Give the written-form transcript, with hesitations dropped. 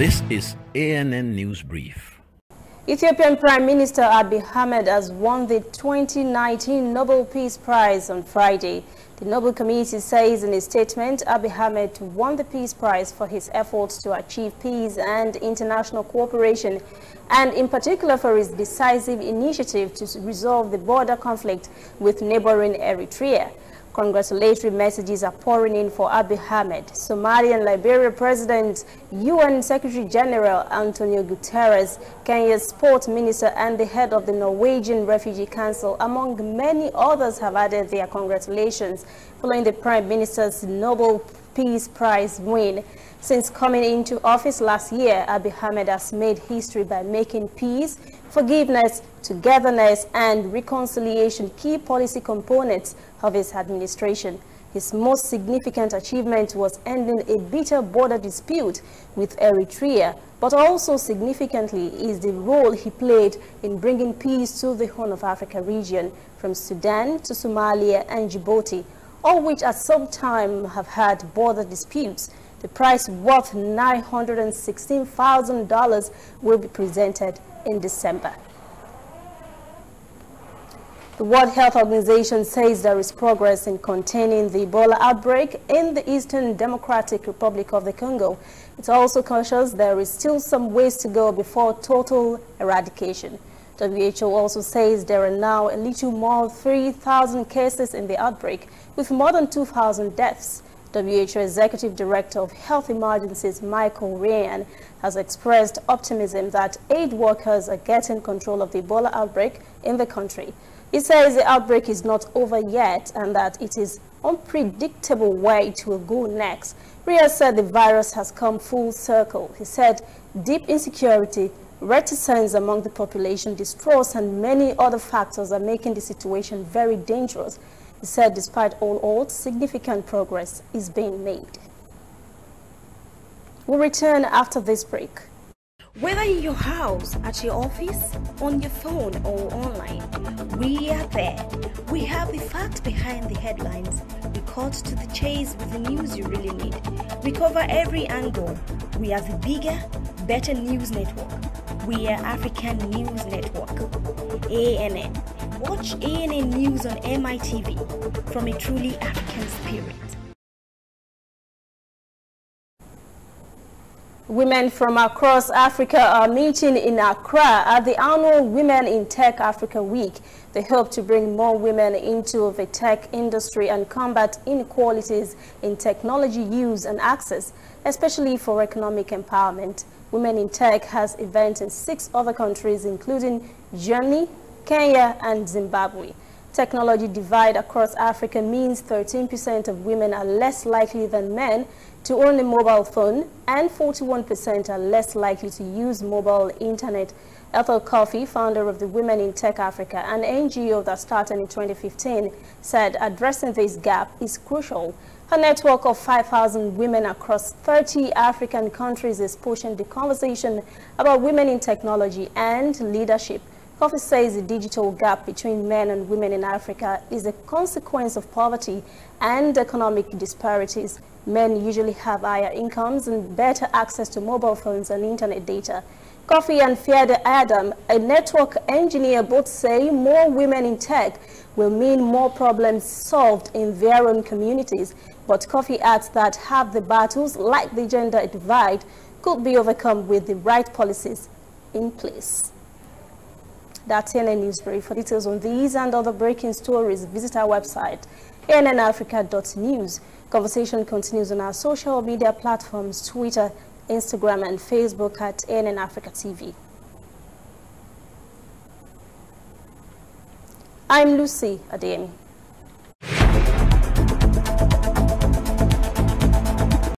This is ANN News Brief. Ethiopian Prime Minister Abiy Ahmed has won the 2019 Nobel Peace Prize on Friday. The Nobel Committee says in a statement, Abiy Ahmed won the Peace Prize for his efforts to achieve peace and international cooperation, and in particular for his decisive initiative to resolve the border conflict with neighboring Eritrea. Congratulatory messages are pouring in for Abiy Ahmed. Somalia and Liberia President, UN Secretary General Antonio Guterres, Kenya's Sport Minister, and the head of the Norwegian Refugee Council, among many others, have added their congratulations following the Prime Minister's Nobel Peace Prize win. Since coming into office last year, Abiy Ahmed has made history by making peace, forgiveness, togetherness, and reconciliation key policy components of his administration. His most significant achievement was ending a bitter border dispute with Eritrea, but also significantly is the role he played in bringing peace to the Horn of Africa region, from Sudan to Somalia and Djibouti, all which at some time have had border disputes. The prize, worth $916,000, will be presented in December. The World Health Organization says there is progress in containing the Ebola outbreak in the Eastern Democratic Republic of the Congo. It also cautions there is still some ways to go before total eradication. WHO also says there are now a little more than 3,000 cases in the outbreak, with more than 2,000 deaths. WHO Executive Director of Health Emergencies Michael Ryan has expressed optimism that aid workers are getting control of the Ebola outbreak in the country. He says the outbreak is not over yet and that it is unpredictable where it will go next. Ryan said the virus has come full circle. He said deep insecurity, reticence among the population, distrust, and many other factors are making the situation very dangerous. He said despite all odds, significant progress is being made. We'll return after this break. Whether in your house, at your office, on your phone or online, we are there. We have the facts behind the headlines. We cut to the chase with the news you really need. We cover every angle. We are the bigger, better news network. We are African News Network. ANN. Watch ANN News on MITV from a truly African spirit. Women from across Africa are meeting in Accra at the annual Women in Tech Africa Week. They hope to bring more women into the tech industry and combat inequalities in technology use and access, especially for economic empowerment. Women in Tech has events in 6 other countries, including Germany, Kenya, and Zimbabwe. Technology divide across Africa means 13% of women are less likely than men to own a mobile phone, and 41% are less likely to use mobile internet. Ethel Coffey, founder of the Women in Tech Africa, an NGO that started in 2015, said addressing this gap is crucial. Her network of 5,000 women across 30 African countries is pushing the conversation about women in technology and leadership. Coffey says the digital gap between men and women in Africa is a consequence of poverty and economic disparities. Men usually have higher incomes and better access to mobile phones and internet data. Coffey and Fiade Adam, a network engineer, both say more women in tech will mean more problems solved in their own communities. But Coffey adds that half the battles, like the gender divide, could be overcome with the right policies in place. That's ANN News Brief. For details on these and other breaking stories, visit our website, annafrica.news. Conversation continues on our social media platforms, Twitter, Instagram, and Facebook at ANN Africa TV. I'm Lucy Adeyemi.